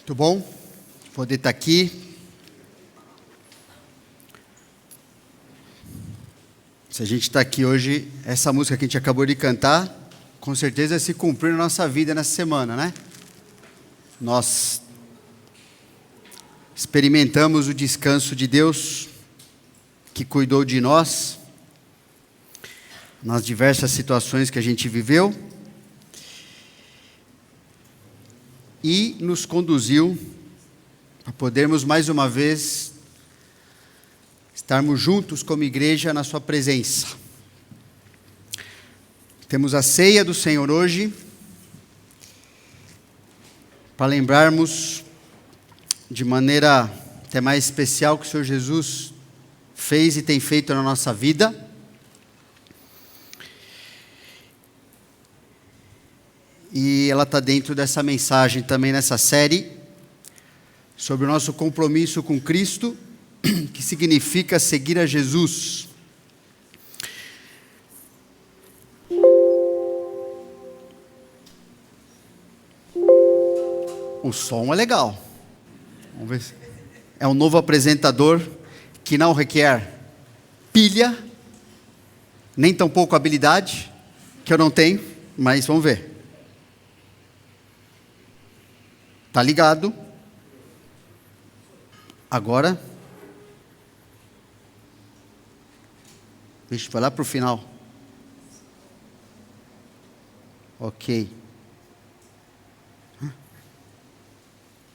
Muito bom poder estar aqui. Se a gente está aqui hoje, essa música que a gente acabou de cantar, com certeza se cumpriu na nossa vida nessa semana, né? Nós experimentamos o descanso de Deus, que cuidou de nós, nas diversas situações que a gente viveu, e nos conduziu a podermos mais uma vez estarmos juntos como igreja na sua presença. Temos a ceia do Senhor hoje, para lembrarmos de maneira até mais especial o que o Senhor Jesus fez e tem feito na nossa vida. E ela está dentro dessa mensagem também nessa série, sobre o nosso compromisso com Cristo, que significa seguir a Jesus. O som é legal. Vamos ver. É um novo apresentador que não requer pilha, nem tampouco habilidade, que eu não tenho, mas vamos ver. Tá ligado? Agora. Deixa eu falar para o final. Ok.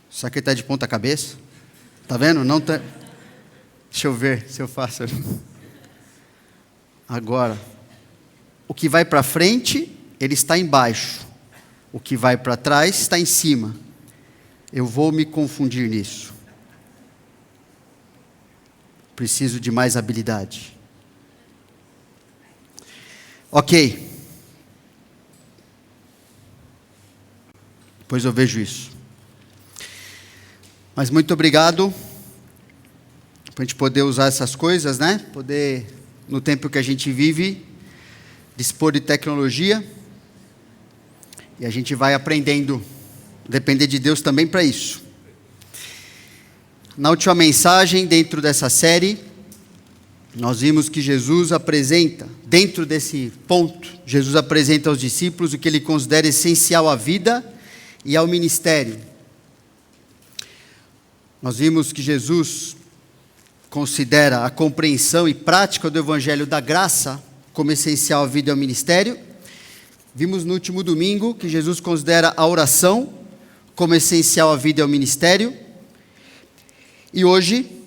Será que ele está de ponta cabeça? Tá vendo? Não tá. Deixa eu ver se eu faço. Agora. O que vai para frente, ele está embaixo. O que vai para trás está em cima. Eu vou me confundir nisso. Preciso de mais habilidade. Ok. Depois eu vejo isso. Mas muito obrigado por a gente poder usar essas coisas, né? Poder, no tempo que a gente vive, dispor de tecnologia. E a gente vai aprendendo, depender de Deus também para isso. Na última mensagem, dentro dessa série, nós vimos que Jesus apresenta, dentro desse ponto, Jesus apresenta aos discípulos o que ele considera essencial à vida e ao ministério. Nós vimos que Jesus considera a compreensão e prática do Evangelho da Graça como essencial à vida e ao ministério. Vimos no último domingo que Jesus considera a oração como essencial à vida e ao ministério. E hoje,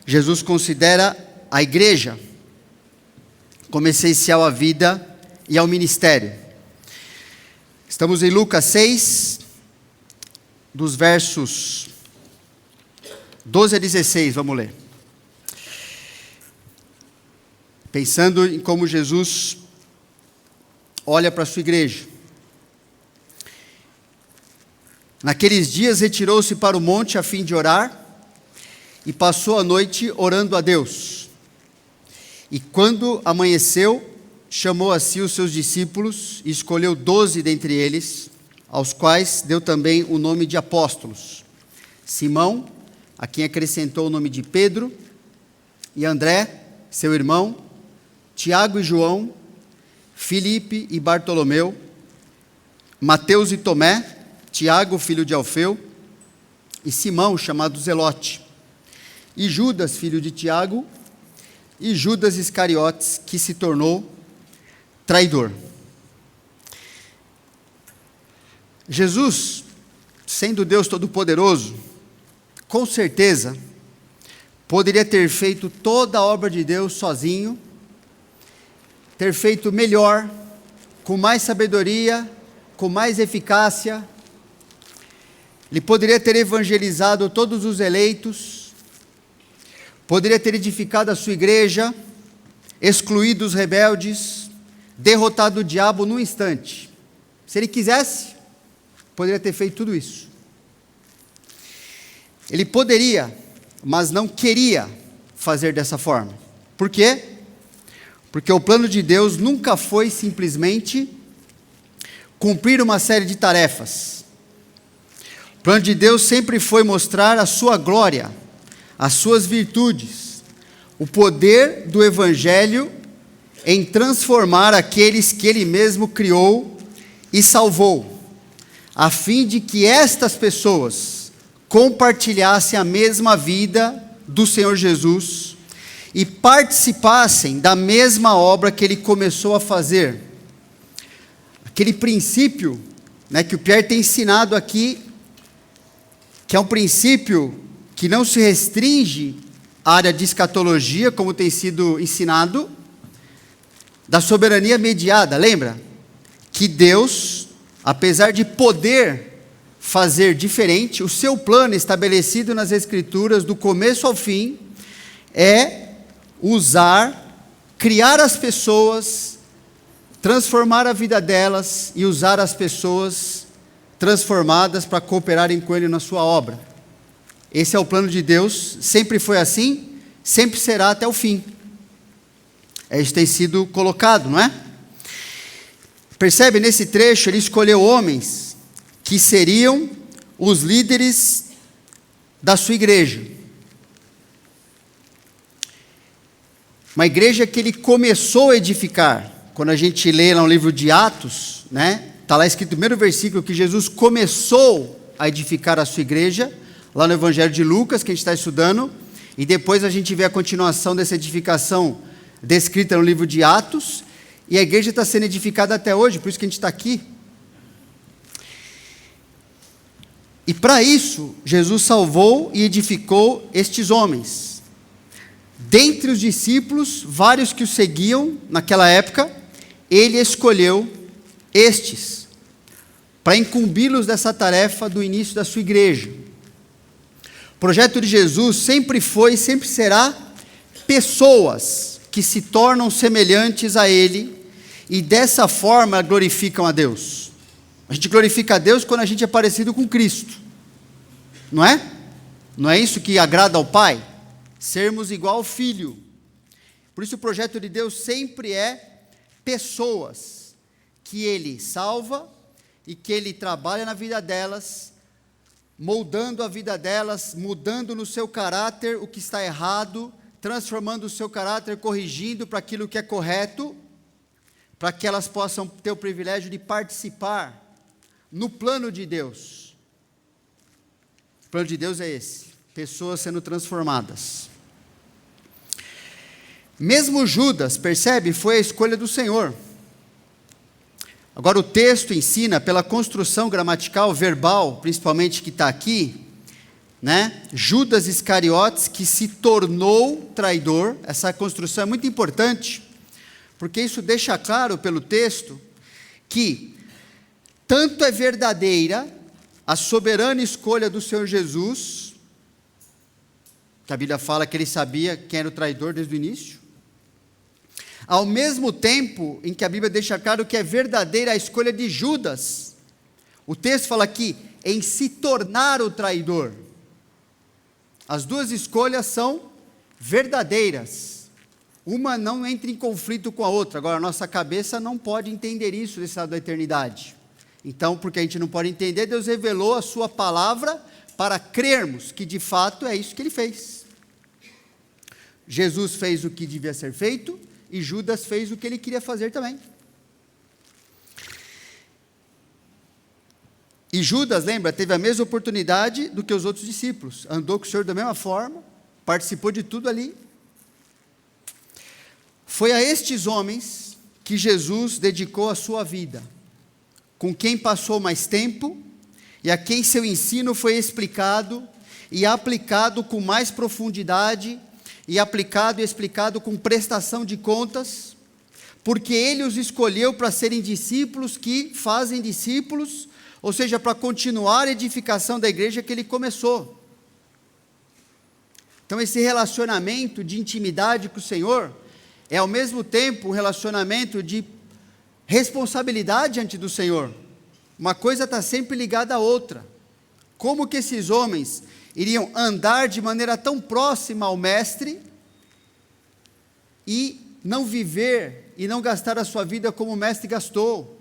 Jesus considera a igreja como essencial à vida e ao ministério. Estamos em Lucas 6, dos versos 12 a 16, vamos ler. Pensando em como Jesus olha para a sua igreja. Naqueles dias retirou-se para o monte a fim de orar, e passou a noite orando a Deus. E quando amanheceu, chamou a si os seus discípulos, e escolheu 12 dentre eles, aos quais deu também o nome de apóstolos: Simão, a quem acrescentou o nome de Pedro, e André, seu irmão, Tiago e João, Filipe e Bartolomeu, Mateus e Tomé, Tiago, filho de Alfeu, e Simão, chamado Zelote, e Judas, filho de Tiago, e Judas Iscariotes, que se tornou traidor. Jesus, sendo Deus Todo-Poderoso, com certeza, poderia ter feito toda a obra de Deus sozinho, ter feito melhor, com mais sabedoria, com mais eficácia. Ele poderia ter evangelizado todos os eleitos, poderia ter edificado a sua igreja, excluído os rebeldes, derrotado o diabo num instante. Se ele quisesse, poderia ter feito tudo isso. Ele poderia, mas não queria fazer dessa forma. Por quê? Porque o plano de Deus nunca foi simplesmente cumprir uma série de tarefas. O plano de Deus sempre foi mostrar a sua glória, as suas virtudes, o poder do Evangelho em transformar aqueles que Ele mesmo criou e salvou, a fim de que estas pessoas compartilhassem a mesma vida do Senhor Jesus e participassem da mesma obra que Ele começou a fazer. Aquele princípio, né, que o Pierre tem ensinado aqui, que é um princípio que não se restringe à área de escatologia, como tem sido ensinado, da soberania mediada, lembra? Que Deus, apesar de poder fazer diferente, o seu plano estabelecido nas Escrituras, do começo ao fim, é usar, criar as pessoas, transformar a vida delas e usar as pessoas transformadas para cooperarem com Ele na sua obra. Esse é o plano de Deus, sempre foi assim, sempre será até o fim. Isso tem sido colocado, não é? Percebe, nesse trecho, ele escolheu homens que seriam os líderes da sua igreja. Uma igreja que ele começou a edificar. Quando a gente lê lá no livro de Atos, né? Está lá escrito no primeiro versículo que Jesus começou a edificar a sua igreja, lá no Evangelho de Lucas, que a gente está estudando, e depois a gente vê a continuação dessa edificação descrita no livro de Atos, e a igreja está sendo edificada até hoje, por isso que a gente está aqui. E para isso, Jesus salvou e edificou estes homens. Dentre os discípulos, vários que o seguiam naquela época, ele escolheu estes, para incumbi-los dessa tarefa do início da sua igreja. O projeto de Jesus sempre foi e sempre será pessoas que se tornam semelhantes a Ele e dessa forma glorificam a Deus. A gente glorifica a Deus quando a gente é parecido com Cristo, não é? Não é isso que agrada ao Pai? Sermos igual ao Filho. Por isso o projeto de Deus sempre é pessoas que Ele salva e que Ele trabalha na vida delas, moldando a vida delas, mudando no seu caráter o que está errado, transformando o seu caráter, corrigindo para aquilo que é correto, para que elas possam ter o privilégio de participar no plano de Deus. O plano de Deus é esse, pessoas sendo transformadas. Mesmo Judas, percebe, foi a escolha do Senhor. Agora o texto ensina, pela construção gramatical, verbal, principalmente que está aqui, né? Judas Iscariotes, que se tornou traidor. Essa construção é muito importante, porque isso deixa claro pelo texto que tanto é verdadeira a soberana escolha do Senhor Jesus, que a Bíblia fala que ele sabia quem era o traidor desde o início, ao mesmo tempo em que a Bíblia deixa claro que é verdadeira a escolha de Judas. O texto fala aqui, em se tornar o traidor. As duas escolhas são verdadeiras. Uma não entra em conflito com a outra. Agora, a nossa cabeça não pode entender isso desse lado da eternidade. Então, porque a gente não pode entender, Deus revelou a sua palavra para crermos que de fato é isso que Ele fez. Jesus fez o que devia ser feito e Judas fez o que ele queria fazer também. E Judas, lembra, teve a mesma oportunidade do que os outros discípulos. Andou com o Senhor da mesma forma, participou de tudo ali. Foi a estes homens que Jesus dedicou a sua vida, com quem passou mais tempo e a quem seu ensino foi explicado e aplicado com mais profundidade e aplicado e explicado com prestação de contas, porque Ele os escolheu para serem discípulos que fazem discípulos, ou seja, para continuar a edificação da igreja que Ele começou. Então esse relacionamento de intimidade com o Senhor é ao mesmo tempo um relacionamento de responsabilidade diante do Senhor. Uma coisa está sempre ligada à outra. Como que esses homens iriam andar de maneira tão próxima ao Mestre e não viver e não gastar a sua vida como o Mestre gastou?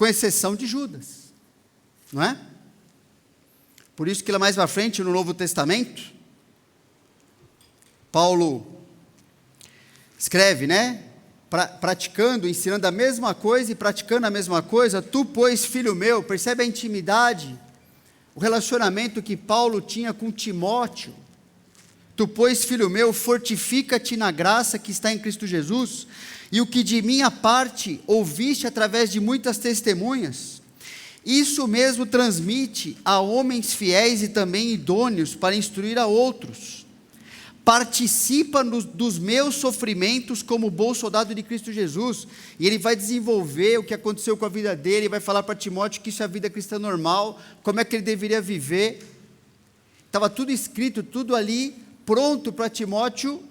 com exceção de Judas, não é? Por isso que lá mais para frente, no Novo Testamento, Paulo escreve, né? Praticando, ensinando a mesma coisa e praticando a mesma coisa. Tu, pois, filho meu, percebe a intimidade, o relacionamento que Paulo tinha com Timóteo. Tu, pois, filho meu, fortifica-te na graça que está em Cristo Jesus, e o que de minha parte ouviste através de muitas testemunhas, isso mesmo transmite a homens fiéis e também idôneos para instruir a outros. Participa dos meus sofrimentos como bom soldado de Cristo Jesus. E ele vai desenvolver o que aconteceu com a vida dele, vai falar para Timóteo que isso é a vida cristã normal, como é que ele deveria viver. Estava tudo escrito, tudo ali, pronto para Timóteo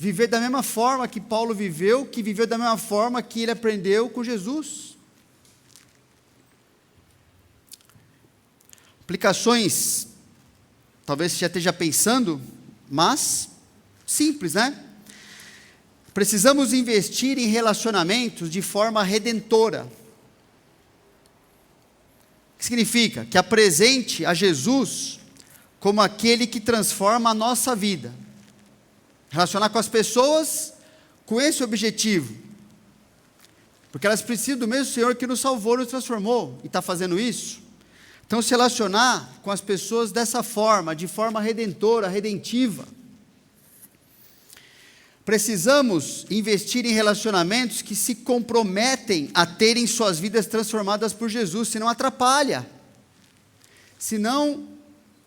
viver da mesma forma que Paulo viveu, que viveu da mesma forma que ele aprendeu com Jesus. Aplicações, talvez você já esteja pensando, mas simples, né? Precisamos investir em relacionamentos de forma redentora. O que significa? Que apresente a Jesus como aquele que transforma a nossa vida. Relacionar com as pessoas com esse objetivo. Porque elas precisam do mesmo Senhor que nos salvou, nos transformou, e está fazendo isso. Então, se relacionar com as pessoas dessa forma, de forma redentora, redentiva. Precisamos investir em relacionamentos que se comprometem a terem suas vidas transformadas por Jesus, senão atrapalha. Senão,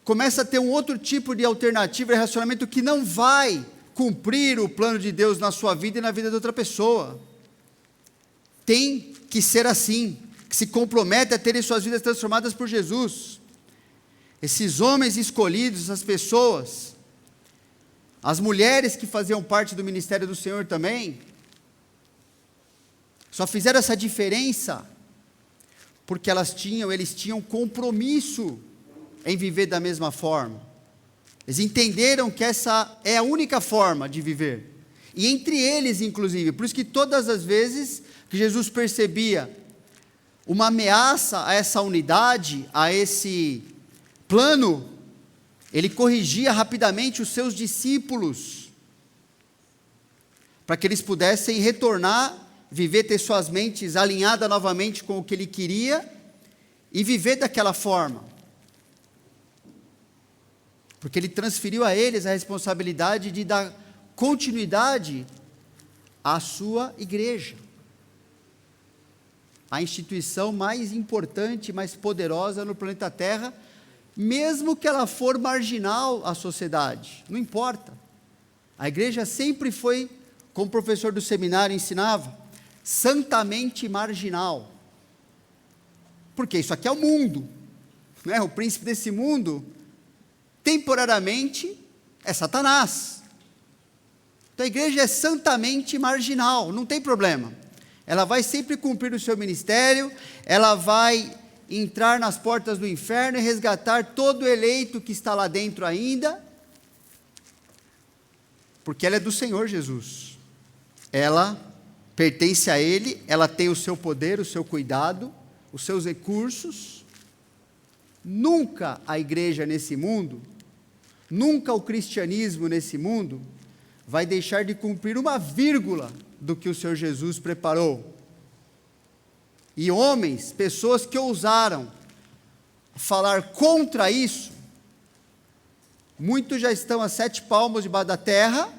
começa a ter um outro tipo de alternativa de relacionamento que não vai cumprir o plano de Deus na sua vida e na vida de outra pessoa. Tem que ser assim, que se compromete a terem suas vidas transformadas por Jesus. Esses homens escolhidos, essas pessoas, as mulheres que faziam parte do ministério do Senhor também, só fizeram essa diferença porque eles tinham compromisso em viver da mesma forma. Eles entenderam que essa é a única forma de viver. E entre eles, inclusive, por isso que todas as vezes que Jesus percebia uma ameaça a essa unidade, a esse plano, ele corrigia rapidamente os seus discípulos, para que eles pudessem retornar, viver, ter suas mentes alinhadas novamente com o que ele queria, e viver daquela forma. Porque ele transferiu a eles a responsabilidade de dar continuidade à sua igreja. A instituição mais importante, mais poderosa no planeta Terra, mesmo que ela for marginal à sociedade, não importa. A igreja sempre foi, como o professor do seminário ensinava, santamente marginal. Porque isso aqui é o mundo, né? O príncipe desse mundo, temporariamente, é Satanás. Então a igreja é santamente marginal, não tem problema. Ela vai sempre cumprir o seu ministério, ela vai entrar nas portas do inferno e resgatar todo eleito que está lá dentro ainda, porque ela é do Senhor Jesus. Ela pertence a Ele, ela tem o seu poder, o seu cuidado, os seus recursos. Nunca a igreja nesse mundo, nunca o cristianismo nesse mundo, vai deixar de cumprir uma vírgula do que o Senhor Jesus preparou. E homens, pessoas que ousaram falar contra isso, muitos já estão a 7 palmos debaixo da terra,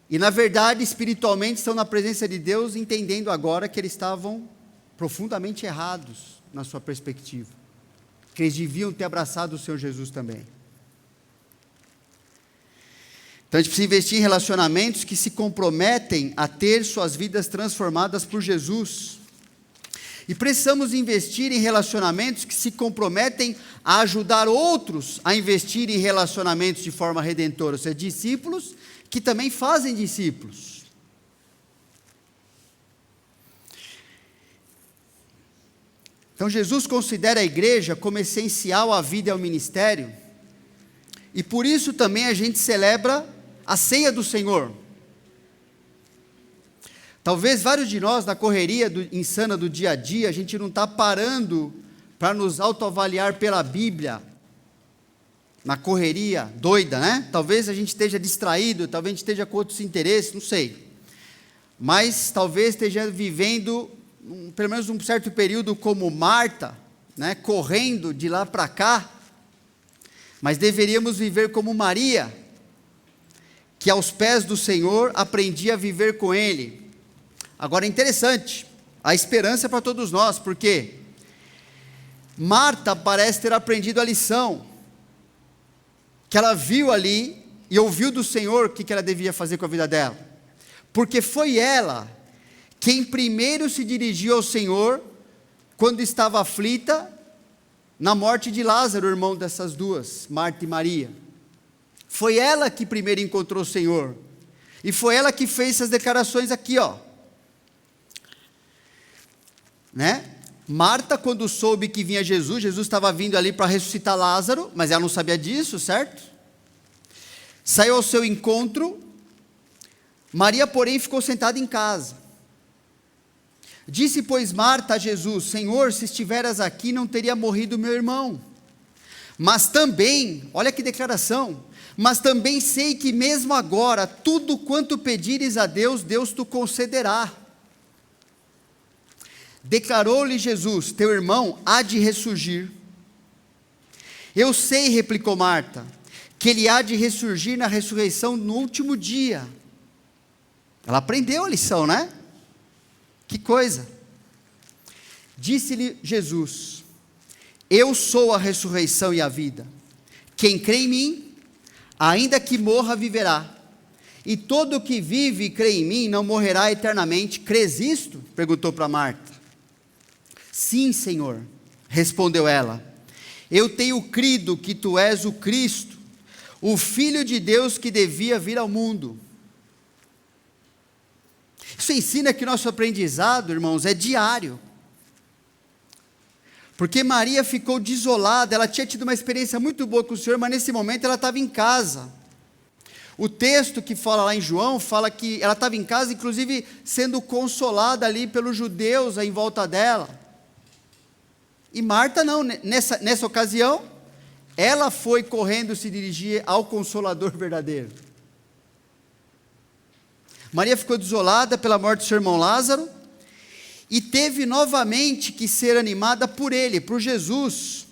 e na verdade, espiritualmente, estão na presença de Deus, entendendo agora que eles estavam profundamente errados na sua perspectiva, que eles deviam ter abraçado o Senhor Jesus também. Então a gente precisa investir em relacionamentos que se comprometem a ter suas vidas transformadas por Jesus. E precisamos investir em relacionamentos que se comprometem a ajudar outros a investir em relacionamentos de forma redentora, ou seja, discípulos que também fazem discípulos. Então Jesus considera a igreja como essencial à vida e ao ministério, e por isso também a gente celebra a ceia do Senhor. Talvez vários de nós, na correria insana do dia a dia, a gente não está parando para nos autoavaliar pela Bíblia, na correria doida, né? Talvez a gente esteja distraído, talvez a gente esteja com outros interesses, não sei. Mas talvez esteja vivendo, pelo menos um certo período como Marta, né? Correndo de lá para cá. Mas deveríamos viver como Maria, que aos pés do Senhor aprendia a viver com Ele. Agora é interessante, a esperança para todos nós, porque Marta parece ter aprendido a lição, que ela viu ali e ouviu do Senhor o que ela devia fazer com a vida dela, porque foi ela quem primeiro se dirigiu ao Senhor, quando estava aflita, na morte de Lázaro, o irmão dessas duas, Marta e Maria. Foi ela que primeiro encontrou o Senhor, e foi ela que fez essas declarações aqui, né? Marta, quando soube que vinha Jesus estava vindo ali para ressuscitar Lázaro, mas ela não sabia disso, certo? Saiu ao seu encontro. Maria, porém, ficou sentada em casa. Disse, pois, Marta a Jesus: Senhor, se estiveras aqui, não teria morrido meu irmão. Mas também, olha que declaração, mas também sei que mesmo agora, tudo quanto pedires a Deus, Deus te concederá. Declarou-lhe Jesus: teu irmão há de ressurgir. Eu sei, replicou Marta, que ele há de ressurgir na ressurreição no último dia. Ela aprendeu a lição, né? Que coisa. Disse-lhe Jesus: eu sou a ressurreição e a vida. Quem crê em mim, ainda que morra, viverá. E todo o que vive e crê em mim não morrerá eternamente. Crês isto? Perguntou para Marta. Sim, Senhor, respondeu ela. Eu tenho crido que tu és o Cristo, o Filho de Deus que devia vir ao mundo. Isso ensina que nosso aprendizado, irmãos, é diário. Porque Maria ficou desolada, ela tinha tido uma experiência muito boa com o Senhor, mas nesse momento ela estava em casa. O texto que fala lá em João, fala que ela estava em casa, inclusive sendo consolada ali pelos judeus em volta dela. E Marta não, nessa ocasião, ela foi correndo se dirigir ao Consolador verdadeiro. Maria ficou desolada pela morte do seu irmão Lázaro, e teve novamente que ser animada por ele, por Jesus,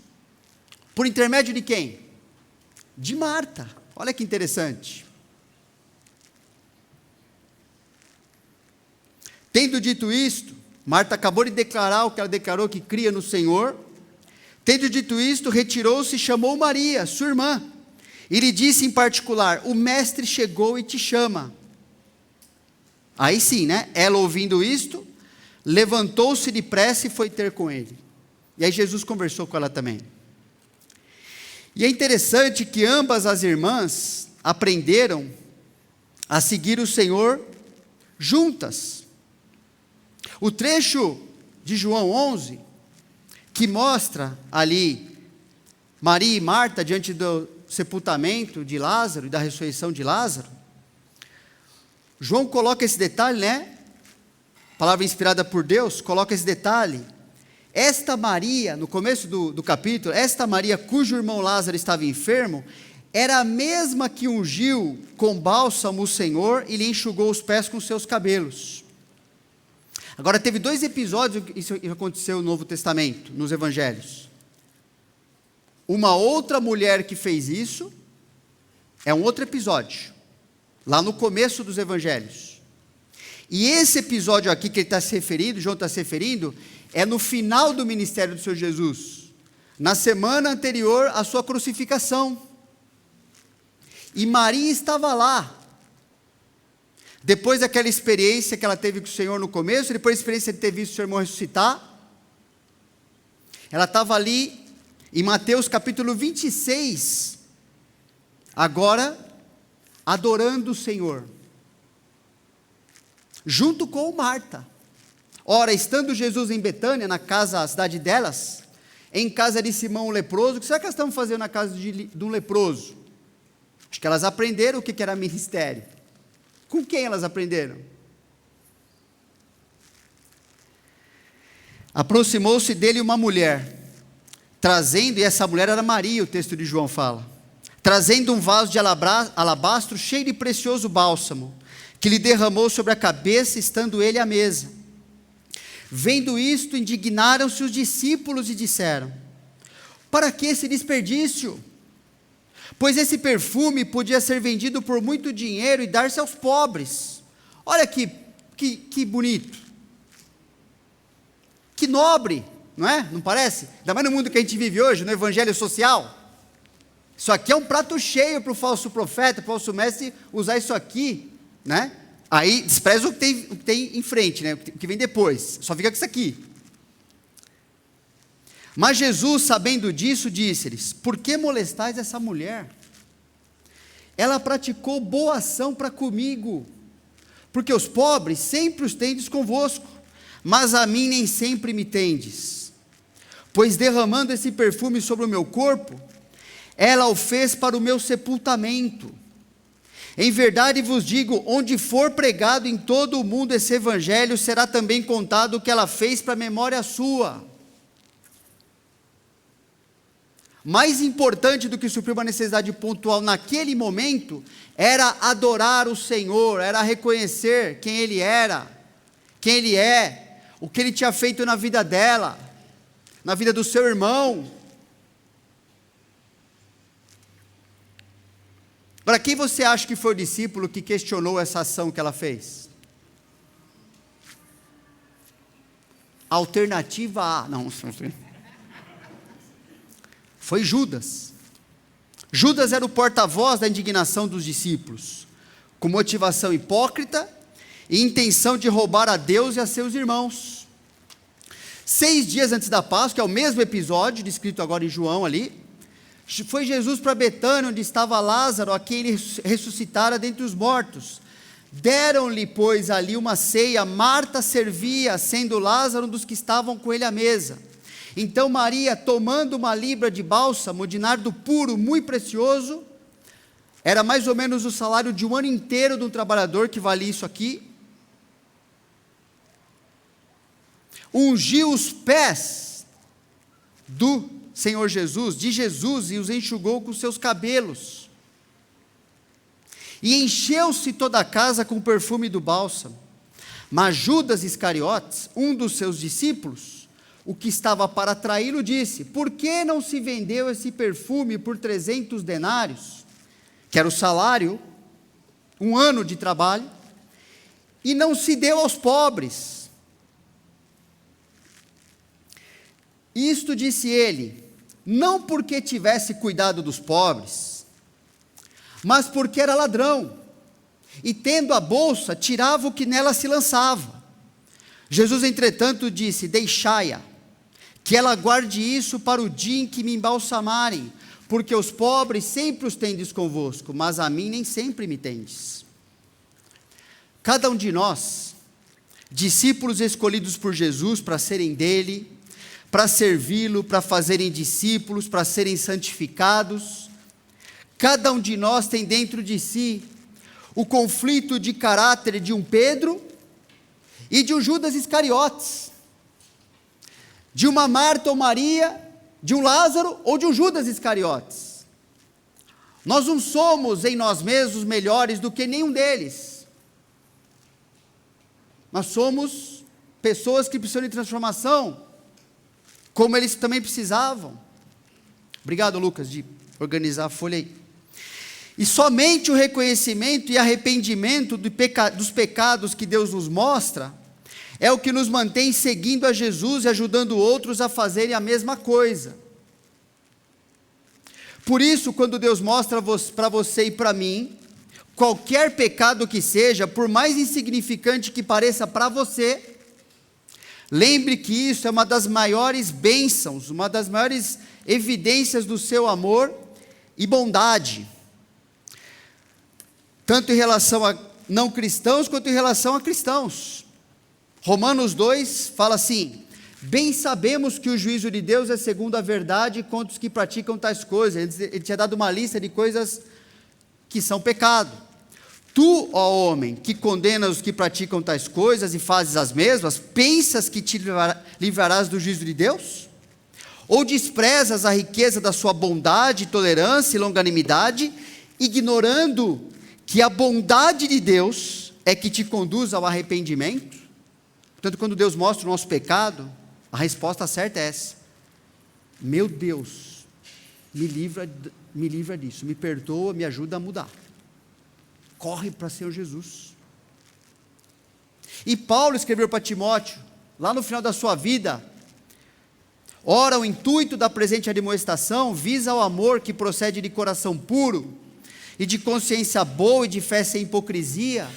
por intermédio de quem? De Marta. Olha que interessante. Tendo dito isto, Marta acabou de declarar o que ela declarou, que cria no Senhor. Tendo dito isto, retirou-se e chamou Maria, sua irmã, e lhe disse em particular: o mestre chegou e te chama. Aí sim, né? Ela, ouvindo isto, levantou-se depressa e foi ter com ele. E aí Jesus conversou com ela também. E é interessante que ambas as irmãs aprenderam a seguir o Senhor juntas. O trecho de João 11, que mostra ali Maria e Marta diante do sepultamento de Lázaro e da ressurreição de Lázaro, João coloca esse detalhe, né? Palavra inspirada por Deus, coloca esse detalhe. Esta Maria, no começo do capítulo, esta Maria cujo irmão Lázaro estava enfermo, era a mesma que ungiu com bálsamo o Senhor e lhe enxugou os pés com seus cabelos. Agora, teve 2 episódios que isso aconteceu no Novo Testamento, nos Evangelhos. Uma outra mulher que fez isso, é um outro episódio, lá no começo dos Evangelhos. E esse episódio aqui que ele está se referindo, João está se referindo, é no final do ministério do Senhor Jesus, na semana anterior à sua crucificação. E Maria estava lá, depois daquela experiência que ela teve com o Senhor no começo, depois da experiência de ter visto o seu irmão ressuscitar, ela estava ali em Mateus capítulo 26, agora adorando o Senhor, junto com Marta. Ora, estando Jesus em Betânia, na casa, a cidade delas, em casa de Simão o leproso, o que será que elas estavam fazendo na casa de um leproso? Acho que elas aprenderam o que era ministério. Com quem elas aprenderam? Aproximou-se dele uma mulher, trazendo, e essa mulher era Maria, o texto de João fala, trazendo um vaso de alabastro cheio de precioso bálsamo, que lhe derramou sobre a cabeça, estando ele à mesa. Vendo isto, indignaram-se os discípulos e disseram: para que esse desperdício? Pois esse perfume podia ser vendido por muito dinheiro e dar-se aos pobres. Olha que bonito, que nobre, não é? Não parece? Ainda mais no mundo que a gente vive hoje, no evangelho social. Isso aqui é um prato cheio para o falso profeta, para o falso mestre usar isso aqui, né? Aí despreza o que tem em frente, né? O que vem depois, só fica com isso aqui. Mas Jesus, sabendo disso, disse-lhes: por que molestais essa mulher? Ela praticou boa ação para comigo, porque os pobres sempre os tendes convosco, mas a mim nem sempre me tendes. Pois derramando esse perfume sobre o meu corpo, ela o fez para o meu sepultamento. Em verdade vos digo, onde for pregado em todo o mundo esse evangelho, será também contado o que ela fez para memória sua. Mais importante do que suprir uma necessidade pontual naquele momento, era adorar o Senhor, era reconhecer quem Ele era, quem Ele é, o que Ele tinha feito na vida dela, na vida do seu irmão. Para quem você acha que foi o discípulo que questionou essa ação que ela fez? Alternativa A, não sei. Foi Judas. Judas era o porta-voz da indignação dos discípulos, com motivação hipócrita e intenção de roubar a Deus e a seus irmãos. 6 dias antes da Páscoa, que é o mesmo episódio, descrito agora em João ali, foi Jesus para Betânia, onde estava Lázaro, a quem ele ressuscitara dentre os mortos. Deram-lhe, pois, ali uma ceia. Marta servia, sendo Lázaro um dos que estavam com ele à mesa. Então Maria, tomando uma libra de bálsamo, de nardo puro, muito precioso, era mais ou menos o salário de um ano inteiro de um trabalhador, que valia isso aqui, ungiu os pés do Senhor Jesus, de Jesus, e os enxugou com seus cabelos, e encheu-se toda a casa com o perfume do bálsamo. Mas Judas Iscariotes, um dos seus discípulos, o que estava para traí-lo, disse: por que não se vendeu esse perfume por 300 denários, que era o salário, um ano de trabalho, e não se deu aos pobres? Isto disse ele, não porque tivesse cuidado dos pobres, mas porque era ladrão, e tendo a bolsa, tirava o que nela se lançava. Jesus, entretanto, disse: deixai-a, que ela guarde isso para o dia em que me embalsamarem, porque os pobres sempre os tendes convosco, mas a mim nem sempre me tendes. Cada um de nós, discípulos escolhidos por Jesus para serem dele, para servi-lo, para fazerem discípulos, para serem santificados, cada um de nós tem dentro de si o conflito de caráter de um Pedro e de um Judas Iscariotes, de uma Marta ou Maria, de um Lázaro ou de um Judas Iscariotes. Nós não somos em nós mesmos melhores do que nenhum deles. Nós somos pessoas que precisam de transformação, como eles também precisavam. Obrigado, Lucas, de organizar a folha aí. E somente o reconhecimento e arrependimento dos pecados que Deus nos mostra é o que nos mantém seguindo a Jesus e ajudando outros a fazerem a mesma coisa. Por isso, quando Deus mostra para você e para mim, qualquer pecado que seja, por mais insignificante que pareça para você, lembre que isso é uma das maiores bênçãos, uma das maiores evidências do seu amor e bondade, tanto em relação a não cristãos, quanto em relação a cristãos. Romanos 2 fala assim: bem sabemos que o juízo de Deus é segundo a verdade contra os que praticam tais coisas. Ele tinha dado uma lista de coisas que são pecado. Tu, ó homem, que condenas os que praticam tais coisas e fazes as mesmas, pensas que te livrarás do juízo de Deus? Ou desprezas a riqueza da sua bondade, tolerância e longanimidade, ignorando que a bondade de Deus é que te conduz ao arrependimento? Portanto, quando Deus mostra o nosso pecado, a resposta certa é essa: meu Deus, me livra disso, me perdoa, me ajuda a mudar. Corre para o Senhor Jesus. E Paulo escreveu para Timóteo, lá no final da sua vida: ora, o intuito da presente admoestação visa ao amor que procede de coração puro, e de consciência boa e de fé sem hipocrisia,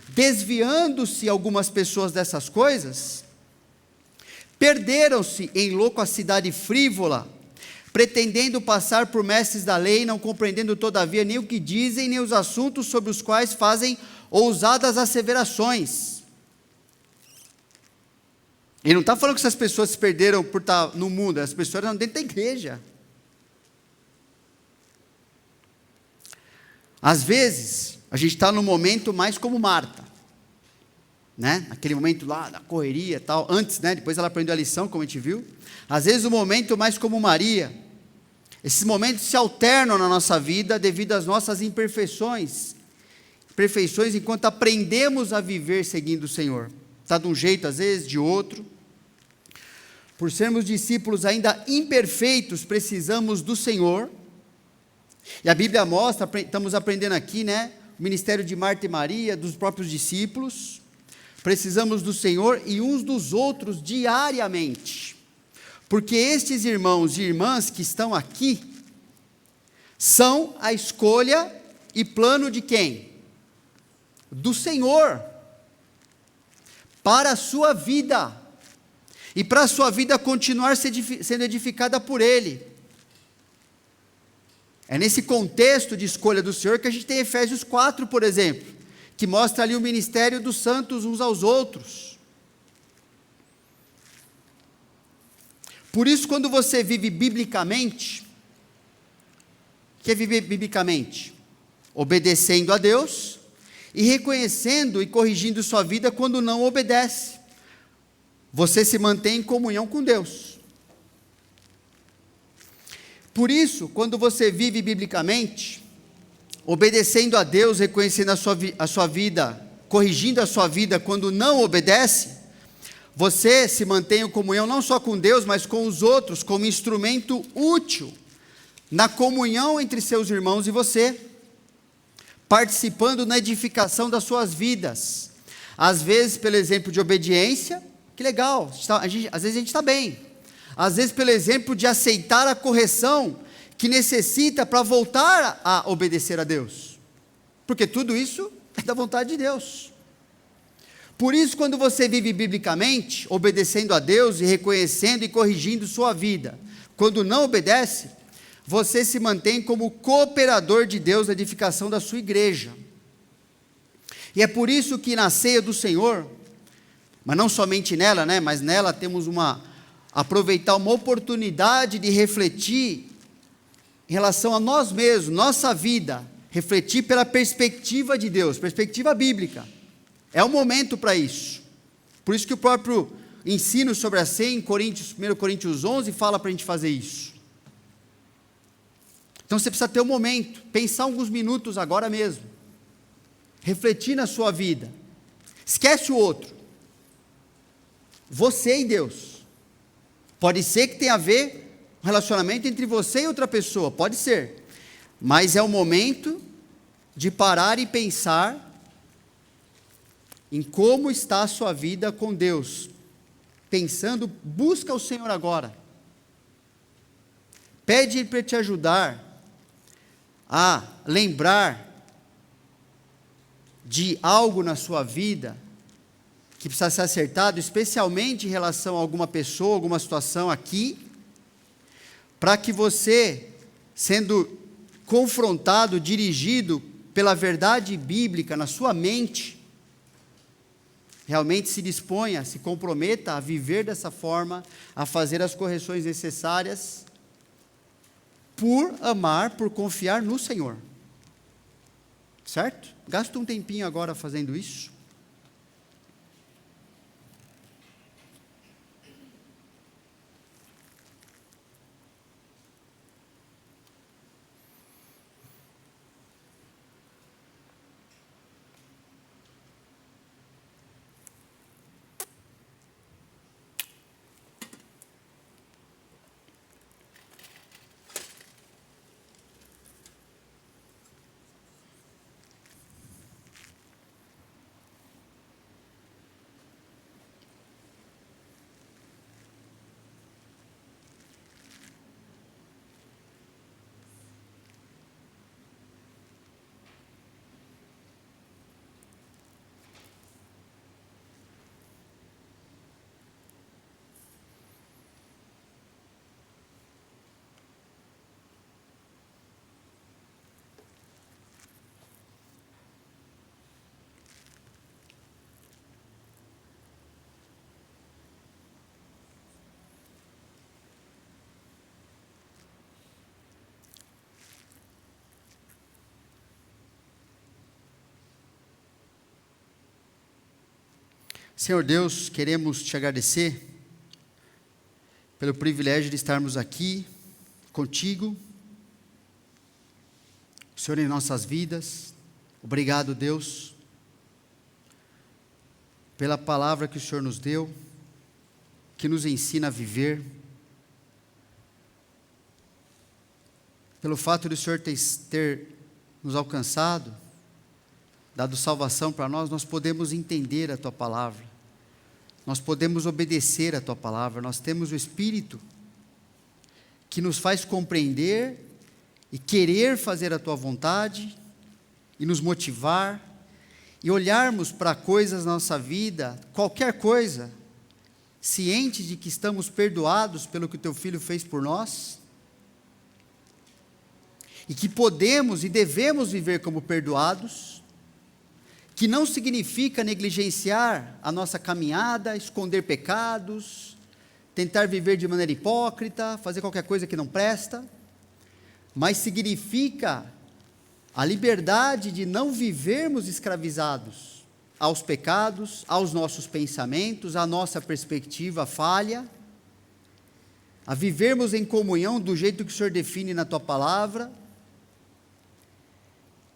desviando-se algumas pessoas dessas coisas, perderam-se em loquacidade frívola, pretendendo passar por mestres da lei, não compreendendo todavia nem o que dizem, nem os assuntos sobre os quais fazem ousadas asseverações. Ele não está falando que essas pessoas se perderam por estar no mundo, as pessoas eram dentro da igreja. Às vezes, a gente está no momento mais como Marta, né? Aquele momento lá da correria e tal, antes, né? Depois ela aprendeu a lição, como a gente viu. Às vezes o momento mais como Maria. Esses momentos se alternam na nossa vida devido às nossas imperfeições, enquanto aprendemos a viver seguindo o Senhor. Está de um jeito, às vezes, de outro. Por sermos discípulos ainda imperfeitos, precisamos do Senhor. E a Bíblia mostra, estamos aprendendo aqui, né? O ministério de Marta e Maria, dos próprios discípulos. Precisamos do Senhor e uns dos outros diariamente. Porque estes irmãos e irmãs que estão aqui são a escolha e plano de quem? Do Senhor. Para a sua vida. E para a sua vida continuar sendo edificada por Ele. É nesse contexto de escolha do Senhor que a gente tem Efésios 4, por exemplo, que mostra ali o ministério dos santos uns aos outros. Por isso, quando você vive biblicamente, o que é viver biblicamente? Obedecendo a Deus e reconhecendo e corrigindo sua vida quando não obedece. Você se mantém em comunhão com Deus. Por isso, quando você vive biblicamente, obedecendo a Deus, reconhecendo a sua vida, corrigindo a sua vida quando não obedece, você se mantém em comunhão não só com Deus, mas com os outros, como instrumento útil na comunhão entre seus irmãos e você, participando na edificação das suas vidas, às vezes pelo exemplo de obediência, que legal, às vezes a gente está bem, às vezes pelo exemplo de aceitar a correção que necessita para voltar a obedecer a Deus, porque tudo isso é da vontade de Deus. Por isso, quando você vive biblicamente, obedecendo a Deus e reconhecendo e corrigindo sua vida, quando não obedece, você se mantém como cooperador de Deus na edificação da sua igreja. E é por isso que na ceia do Senhor, mas não somente nela, né, mas nela temos aproveitar uma oportunidade de refletir em relação a nós mesmos, nossa vida, refletir pela perspectiva de Deus, perspectiva bíblica. É o momento para isso. Por isso que o próprio ensino sobre a ceia em 1 Coríntios 11 fala para a gente fazer isso. Então você precisa ter um momento, pensar alguns minutos agora mesmo, refletir na sua vida. Esquece o outro. Você e Deus. Pode ser que tenha a ver um relacionamento entre você e outra pessoa, pode ser. Mas é o momento de parar e pensar em como está a sua vida com Deus. Pensando, busca o Senhor agora. Pede Ele para te ajudar a lembrar de algo na sua vida que precisa ser acertado, especialmente em relação a alguma pessoa, alguma situação aqui, para que você, sendo confrontado, dirigido pela verdade bíblica na sua mente, realmente se disponha, se comprometa a viver dessa forma, a fazer as correções necessárias, por amar, por confiar no Senhor. certo? Gasta um tempinho agora fazendo isso. Senhor Deus, queremos te agradecer pelo privilégio de estarmos aqui contigo, Senhor, em nossas vidas. Obrigado, Deus, pela palavra que o Senhor nos deu, que nos ensina a viver, pelo fato de o Senhor ter nos alcançado, dado salvação para nós, nós podemos entender a Tua palavra, nós podemos obedecer a Tua palavra, nós temos o Espírito que nos faz compreender e querer fazer a Tua vontade, e nos motivar, e olharmos para coisas na nossa vida, qualquer coisa, cientes de que estamos perdoados pelo que o Teu Filho fez por nós, e que podemos e devemos viver como perdoados, que não significa negligenciar a nossa caminhada, esconder pecados, tentar viver de maneira hipócrita, fazer qualquer coisa que não presta, mas significa a liberdade de não vivermos escravizados aos pecados, aos nossos pensamentos, à nossa perspectiva falha, a vivermos em comunhão do jeito que o Senhor define na Tua palavra,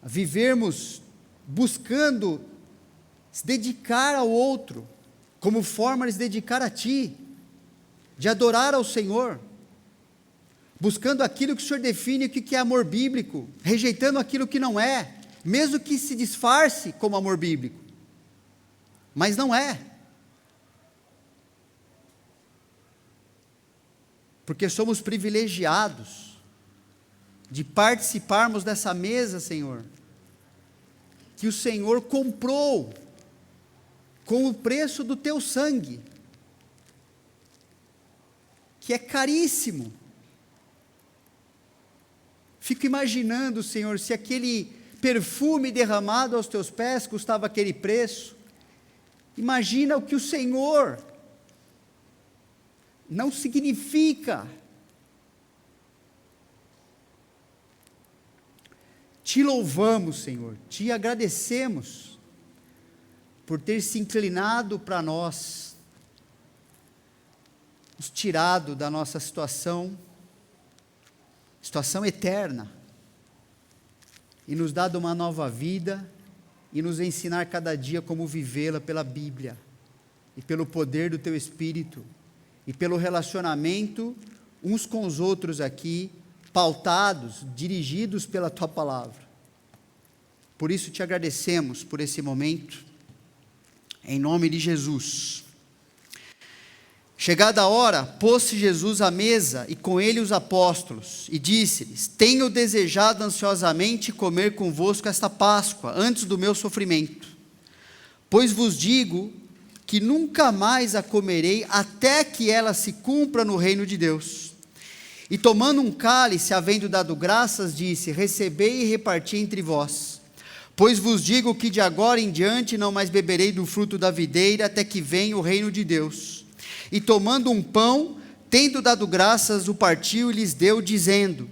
a vivermos buscando se dedicar ao outro, como forma de se dedicar a Ti, de adorar ao Senhor, buscando aquilo que o Senhor define o que é amor bíblico, rejeitando aquilo que não é, mesmo que se disfarce como amor bíblico, mas não é, porque somos privilegiados de participarmos dessa mesa, Senhor, que o Senhor comprou com o preço do Teu sangue, que é caríssimo. Fico imaginando, Senhor, se aquele perfume derramado aos Teus pés custava aquele preço, imagina o que o Senhor não significa. Te louvamos, Senhor, te agradecemos por ter se inclinado para nós, nos tirado da nossa situação eterna, e nos dado uma nova vida, e nos ensinar cada dia como vivê-la pela Bíblia, e pelo poder do Teu Espírito, e pelo relacionamento uns com os outros aqui, pautados, dirigidos pela Tua palavra. Por isso te agradecemos por esse momento, em nome de Jesus. Chegada a hora, pôs-se Jesus à mesa e com ele os apóstolos, e disse-lhes: tenho desejado ansiosamente comer convosco esta Páscoa, antes do meu sofrimento, pois vos digo que nunca mais a comerei, até que ela se cumpra no reino de Deus. E tomando um cálice, havendo dado graças, disse: recebei e reparti entre vós, pois vos digo que de agora em diante não mais beberei do fruto da videira, até que venha o reino de Deus. E tomando um pão, tendo dado graças, o partiu e lhes deu, dizendo: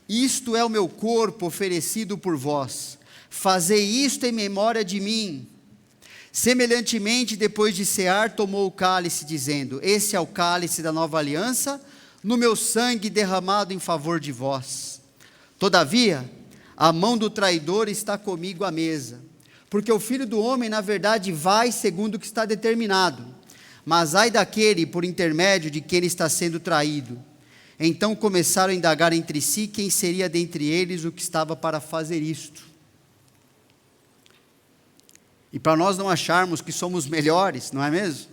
isto é o meu corpo oferecido por vós, fazei isto em memória de mim. Semelhantemente, depois de cear, tomou o cálice, dizendo: esse é o cálice da nova aliança, no meu sangue derramado em favor de vós. Todavia, a mão do traidor está comigo à mesa, porque o Filho do Homem, na verdade, vai segundo o que está determinado, mas ai daquele por intermédio de quem ele está sendo traído. Então começaram a indagar entre si quem seria dentre eles o que estava para fazer isto. E para nós não acharmos que somos melhores, não é mesmo?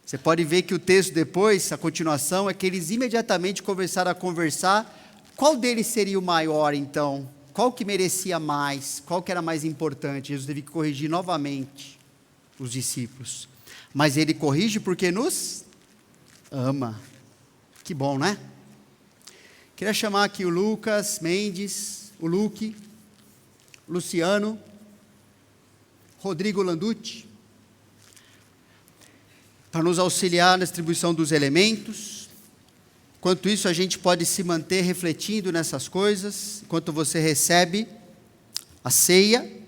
Você pode ver que o texto depois, a continuação, é que eles imediatamente começaram a conversar. Qual deles seria o maior, então? Qual que merecia mais? Qual que era mais importante? Jesus teve que corrigir novamente os discípulos. Mas ele corrige porque nos ama. Que bom, né? Queria chamar aqui o Lucas Mendes, o Luque, Luciano, Rodrigo Landucci, para nos auxiliar na distribuição dos elementos. Enquanto isso, a gente pode se manter refletindo nessas coisas, enquanto você recebe a ceia.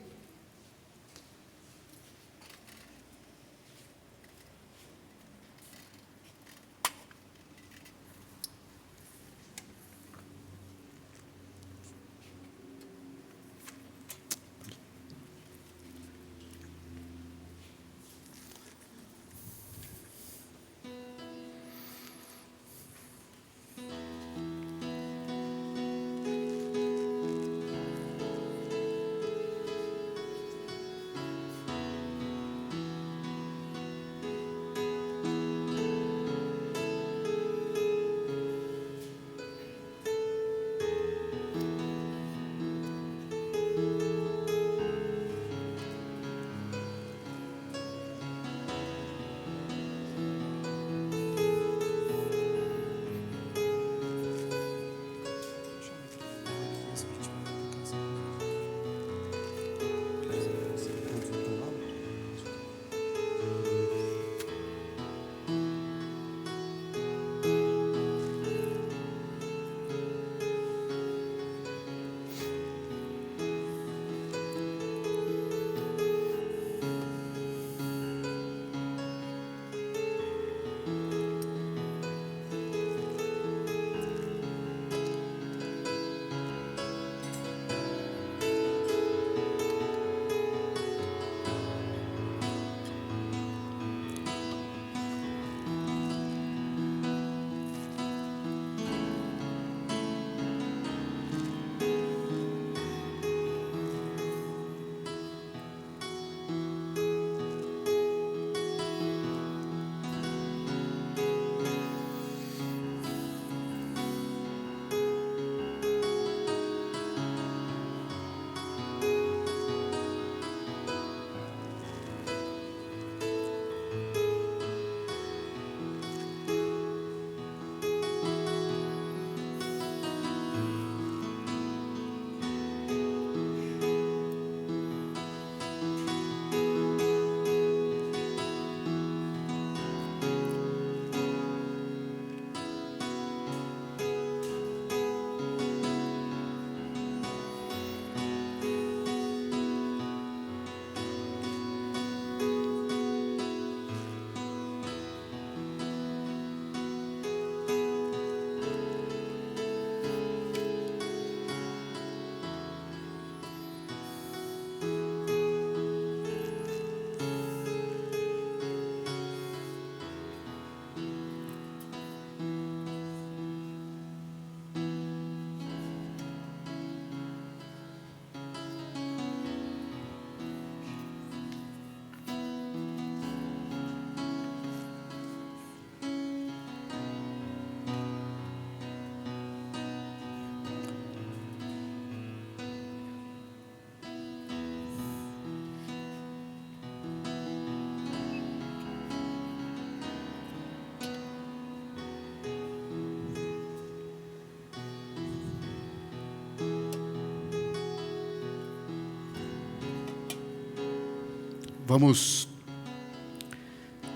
Vamos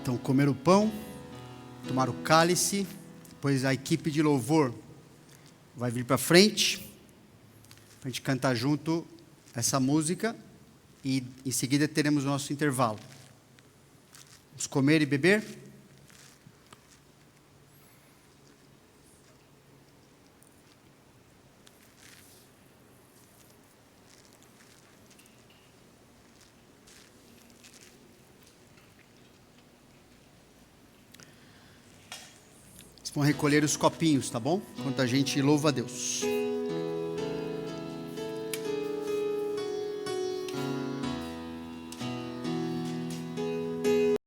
então comer o pão, tomar o cálice, depois a equipe de louvor vai vir para frente, para a gente cantar junto essa música. e em seguida teremos o nosso intervalo. Vamos comer e beber? Vão recolher os copinhos, tá bom? Enquanto a gente louva a Deus.